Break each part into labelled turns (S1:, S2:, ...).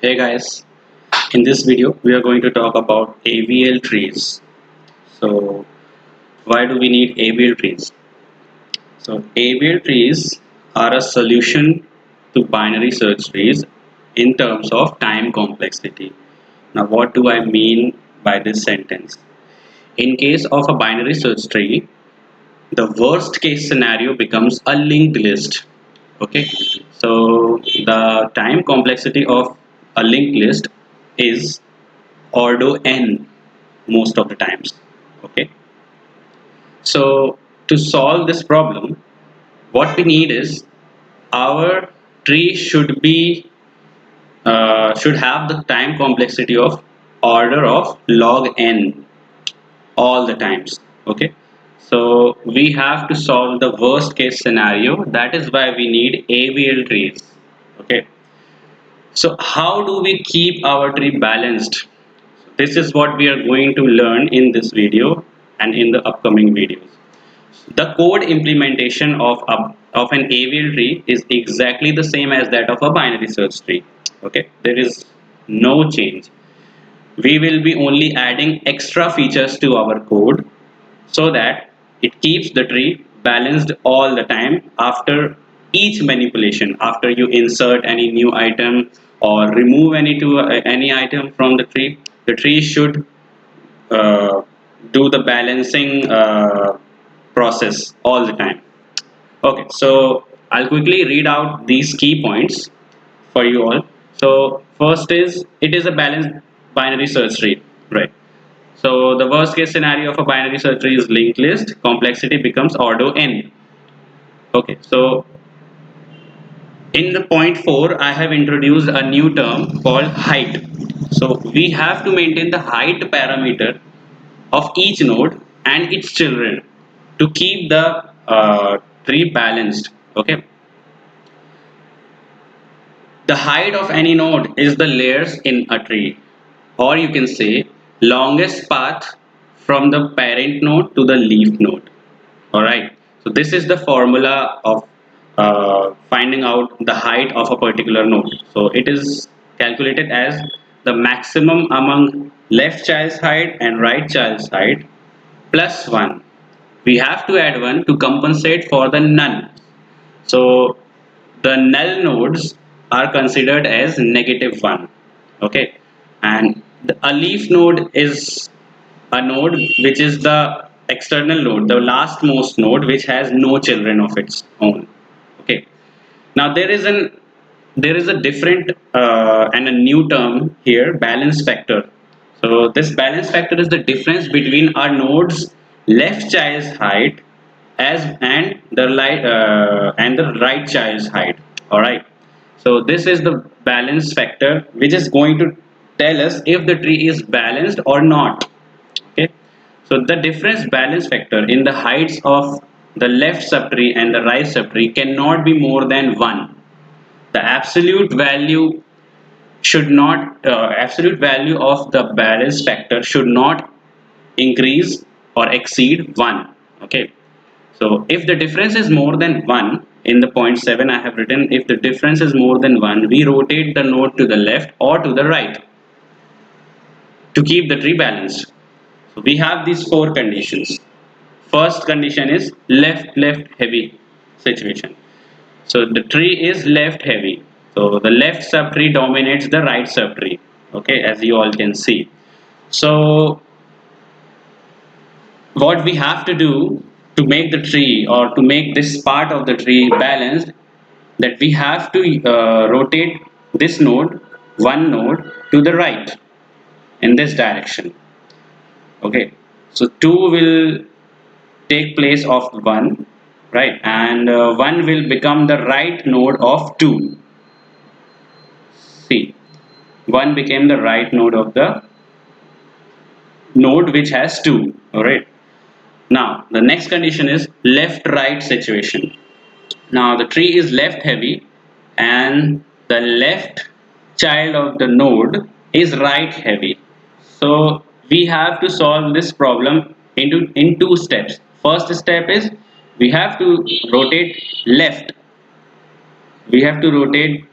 S1: Hey guys, in this video we are going to talk about AVL trees. So why do we need AVL trees? So AVL trees are a solution to binary search trees in terms of time complexity. Now what do I mean by this sentence? In case of a binary search tree, the worst case scenario becomes a linked list. Okay, so the time complexity of a linked list is ordo n most of the times. Okay, so to solve this problem, what we need is our tree should have the time complexity of order of log n all the times. Okay, so we have to solve the worst case scenario. That is why we need AVL trees. Okay, so how do we keep our tree balanced? This is what we are going to learn in this video and in the upcoming videos. The code implementation of an AVL tree is exactly the same as that of a binary search tree. Okay, there is no change. We will be only adding extra features to our code so that it keeps the tree balanced all the time after each manipulation. After you insert any new item or remove any item from the tree should uh, do the balancing process all the time. Okay, so I'll quickly read out these key points for you all. So first is it is a balanced binary search tree, right? So the worst case scenario of a binary search tree is linked list. Complexity becomes ordo n. Okay, so in the point 4, I have introduced a new term called height. So we have to maintain the height parameter of each node and its children to keep the tree balanced. Okay, the height of any node is the layers in a tree, or you can say longest path from the parent node to the leaf node. Alright, so this is the formula of finding out the height of a particular node. So it is calculated as the maximum among left child's height and right child's height plus 1. We have to add 1 to compensate for the none. So the null nodes are considered as negative 1. Okay, and a leaf node is a node which is the external node, the lastmost node which has no children of its own. Okay, now there is a different and a new term here, balance factor. So this balance factor is the difference between our node's left child's height as and the right child's height. All right, so this is the balance factor which is going to tell us if the tree is balanced or not. Okay, so the difference balance factor in the heights of the left subtree and the right subtree cannot be more than 1. The absolute value of the balance factor should not increase or exceed 1. Okay, so if the difference is more than 1, in the point 7 I have written, if the difference is more than 1, we rotate the node to the left or to the right to keep the tree balanced. So we have these four conditions. First condition is left heavy situation. So the tree is left heavy. So the left subtree dominates the right subtree. Okay, as you all can see. So what we have to do to make the tree or to make this part of the tree balanced, that we have to rotate this node, one node to the right in this direction. Okay, so 2 will take place of 1, right, and 1 will become the right node of 2. See, 1 became the right node of the node which has 2. All right, now the next condition is left right situation. Now the tree is left heavy and the left child of the node is right heavy. So we have to solve this problem in two steps. First step is we have to rotate left. We have to rotate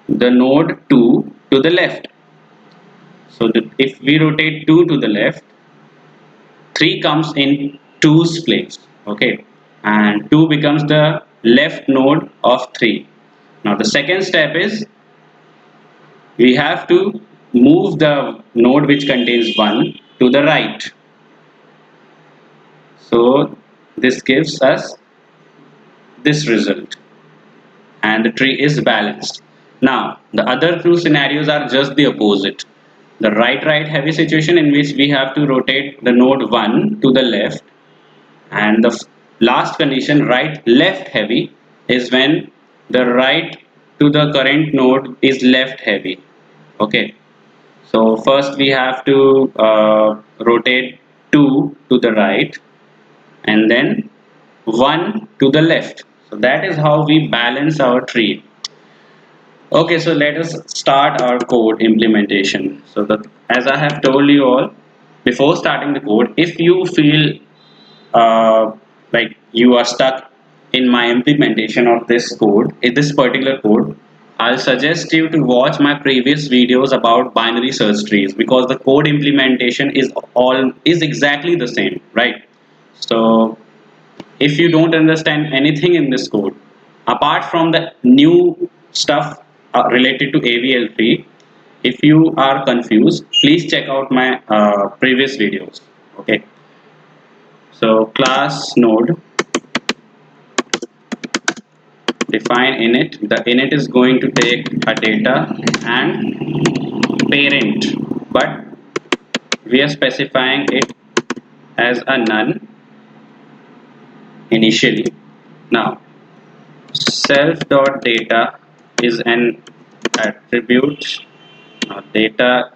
S1: the node 2 to the left. So if we rotate 2 to the left, 3 comes in 2's place. Okay, and 2 becomes the left node of 3. Now the second step is we have to move the node which contains 1 to the right. So this gives us this result, and the tree is balanced. Now the other two scenarios are just the opposite. The right heavy situation, in which we have to rotate the node 1 to the left, and the last condition, right left heavy, is when the right to the current node is left heavy. Okay, so first we have to rotate 2 to the right, and then 1 to the left. So that is how we balance our tree. Okay, so let us start our code implementation. So that, as I have told you all before starting the code, if you feel like you are stuck in my implementation of this code, in this particular code, I'll suggest you to watch my previous videos about binary search trees, because the code implementation is exactly the same, right? So if you don't understand anything in this code apart from the new stuff related to AVL tree, if you are confused, please check out my previous videos. Okay, so class node, define init. The init is going to take a data and parent, but we are specifying it as a none initially. Now self dot data is an attribute. Now data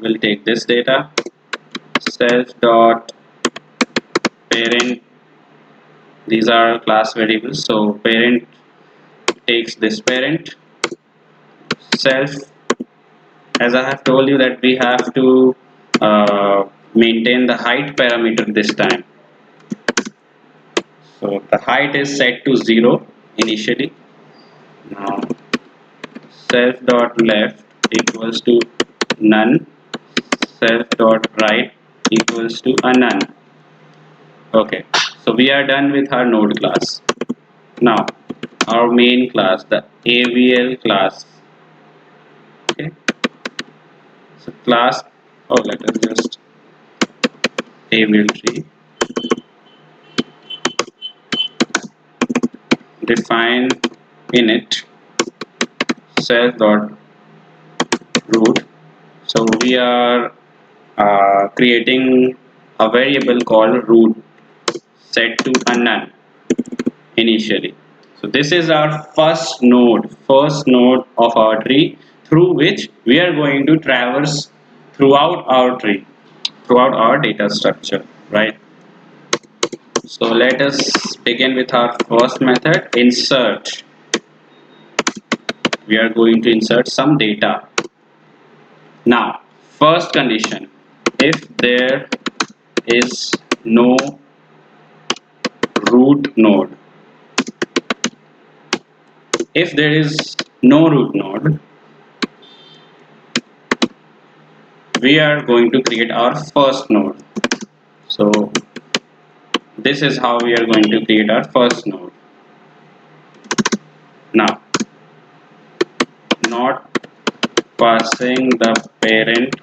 S1: will take this data. Self dot parent, these are class variables, so parent takes this parent. Self, as I have told you that we have to maintain the height parameter this time. So the height is set to 0 initially. Now self dot left equals to none. Self dot right equals to a none. Okay, so we are done with our node class. Now our main class, the AVL class. Okay, so class, oh, let us just AVL tree, define init self dot root. So we are creating a variable called root set to a none initially. So this is our first node of our tree, through which we are going to traverse throughout our tree, throughout our data structure, right? So let us begin with our first method, insert. We are going to insert some data. Now, first condition, if there is no root node, if there is no root node, we are going to create our first node. So this is how we are going to create our first node. Now, not passing the parent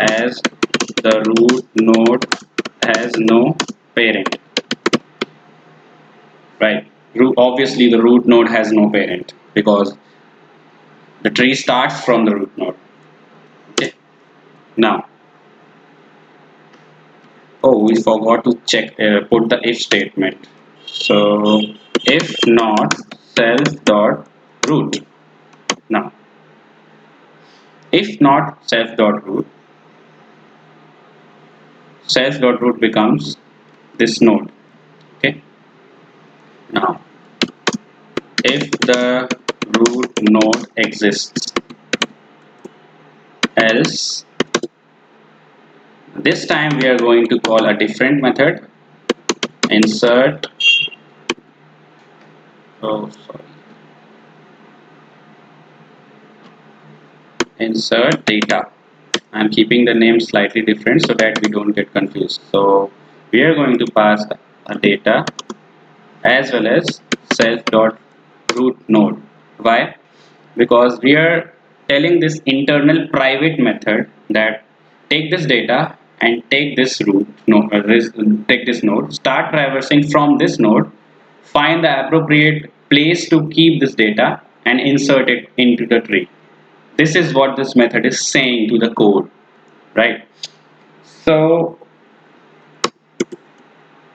S1: as the root node has no parent, right? Obviously the root node has no parent because the tree starts from the root node. Okay, now, oh, we forgot to check, put the if statement. So if not self dot root. Now if not self dot root, self dot root becomes this node. Okay, now if the root node exists, else, this time we are going to call a different method, insert, oh sorry, insert data. I'm keeping the name slightly different so that we don't get confused. So we are going to pass a data as well as self dot root node. Why? Because we are telling this internal private method that take this data and take this root node, take this node, start traversing from this node, find the appropriate place to keep this data and insert it into the tree. This is what this method is saying to the code, right? So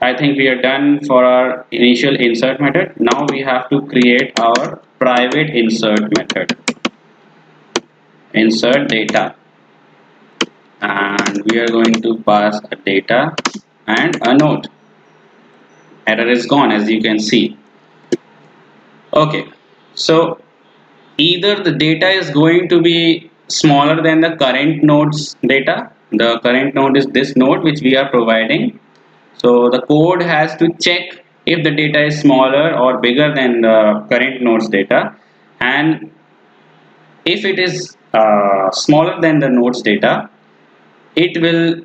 S1: I think we are done for our initial insert method. Now we have to create our private insert method. Insert data, and we are going to pass a data and a node. Error is gone, as you can see. Okay, so either the data is going to be smaller than the current node's data. The current node is this node which we are providing. So the code has to check if the data is smaller or bigger than the current node's data, and if it is smaller than the node's data, it will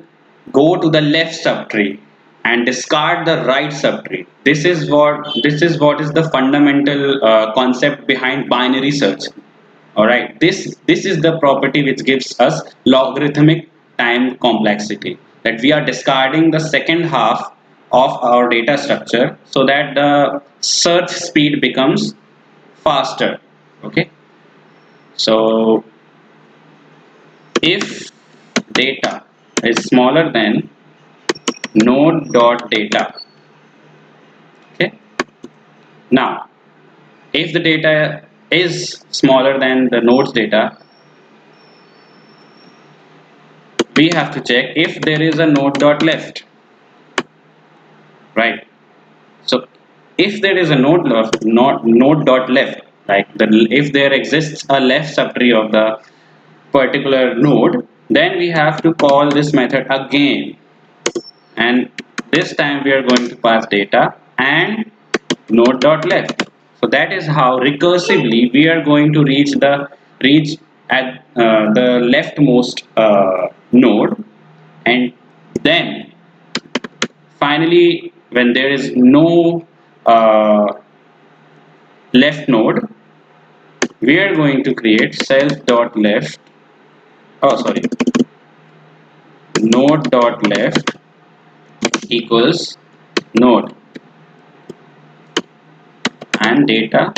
S1: go to the left subtree and discard the right subtree. This is what is the fundamental concept behind binary search. All right, this is the property which gives us logarithmic time complexity, that we are discarding the second half of our data structure so that the search speed becomes faster. Okay, so if data is smaller than node dot data. Okay, now if the data is smaller than the node's data, we have to check if there is a node dot left, right? So if there is a node left, not node dot left, like if there exists a left subtree of the particular node, then we have to call this method again, and this time we are going to pass data and node dot left. So that is how recursively we are going to reach at the leftmost node, and then finally when there is no left node, we are going to create self dot left, oh sorry, node dot left equals node and data.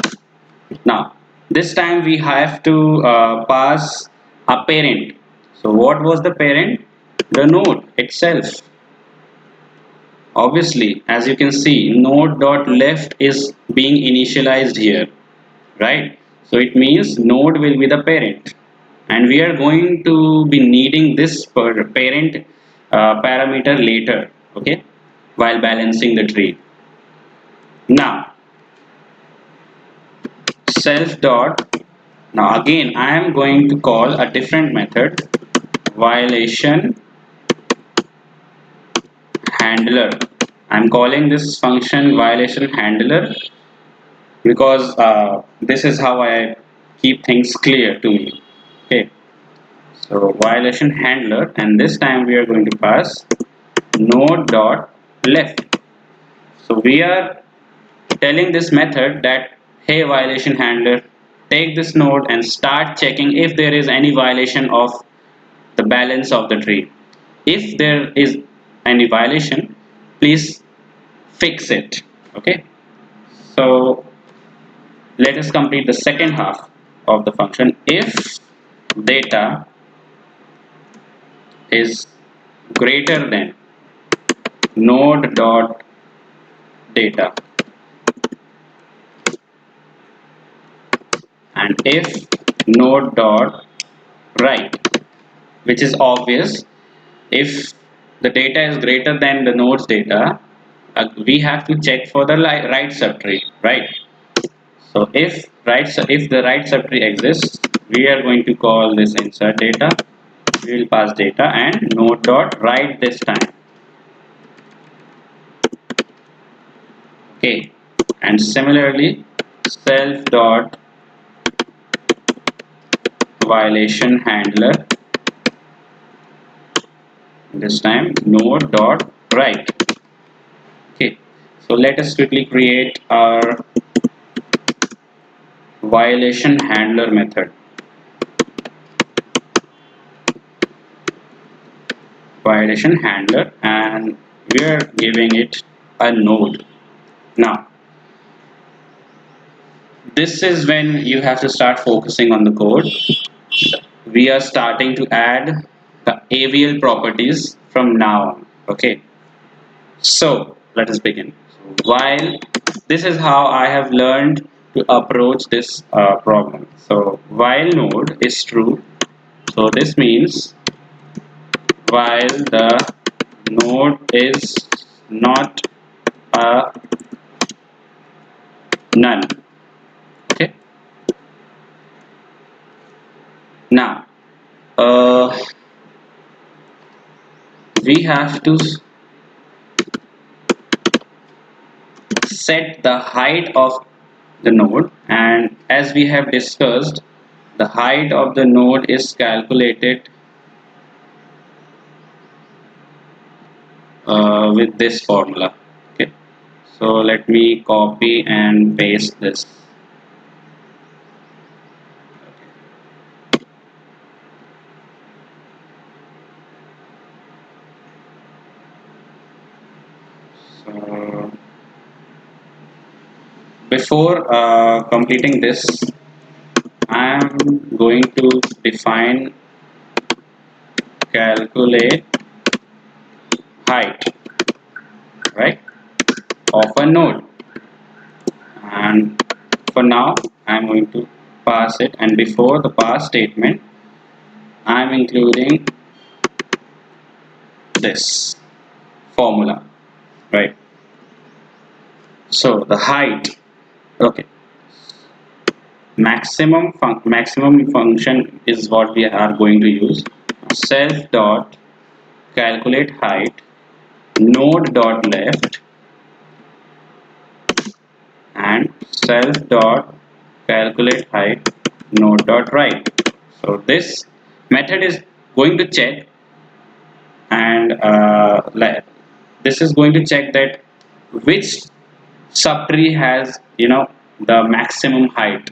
S1: Now this time we have to pass a parent. So what was the parent? The node itself. Obviously, as you can see, node dot left is being initialized here, right? So it means node will be the parent, and we are going to be needing this parent parameter later, okay, while balancing the tree. Now self dot, now again I am going to call a different method, violation handler. I'm calling this function violation handler because this is how I keep things clear to me. Okay, so violation handler, and this time we are going to pass node dot left. So we are telling this method that, hey violation handler, take this node and start checking if there is any violation of the balance of the tree. If there is any violation, please fix it. Okay, so let us complete the second half of the function. If data is greater than node dot data, and if node dot right, which is obvious, if the data is greater than the node's data, we have to check for the right subtree, right? So if the right subtree exists, we are going to call this insert data. We will pass data and node dot right this time. Okay, and similarly self dot violation handler, this time node dot write. Okay, so let us quickly create our violation handler method. Violation handler, and we are giving it a node. Now this is when you have to start focusing on the code. We are starting to add the AVL properties from now on. Okay, so let us begin. While this is how I have learned to approach this problem. So while node is true, so this means while the node is not a none. Okay, now uh, we have to set the height of the node, and as we have discussed, the height of the node is calculated with this formula. Okay, so let me copy and paste this. So before completing this, I am going to define calculate height, right, of a node, and for now I am going to pass it, and before the pass statement I am including this formula, right? So the height, okay, maximum function is what we are going to use. Self dot calculate height node dot left and self dot calculate height node dot right. So this method is going to check, and this is going to check that which subtree has, the maximum height,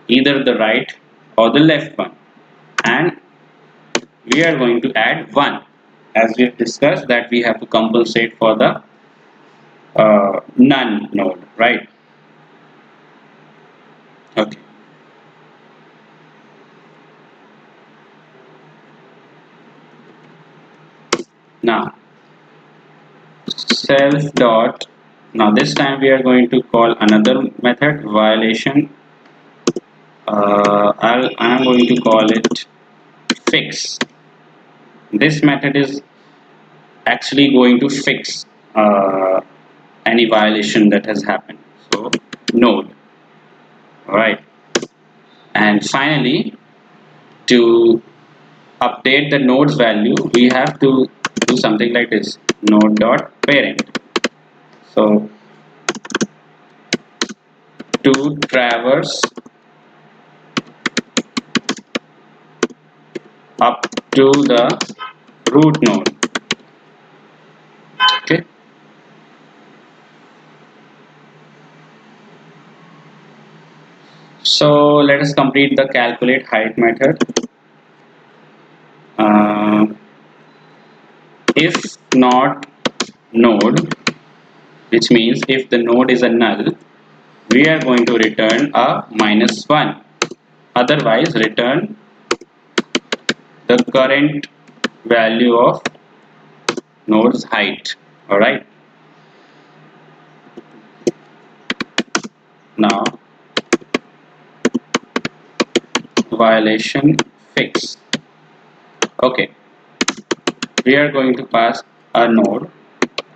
S1: either the right or the left one, and we are going to add 1, as we have discussed that we have to compensate for the none node, right? Okay, now self dot, now this time we are going to call another method violation. I'm going to call it fix. This method is actually going to fix any violation that has happened. So node, all right. And finally, to update the node's value, we have to do something like this: node dot parent. So to traverse up to the root node. Okay. So let us complete the calculate height method. Uh, if not node, which means if the node is a null, we are going to return a -1. Otherwise, return the current value of node's height. All right. Now violation fix. Okay, we are going to pass a node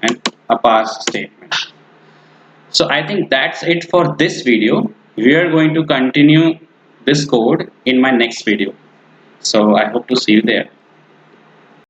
S1: and a pass statement. So I think that's it for this video. We are going to continue this code in my next video. So I hope to see you there.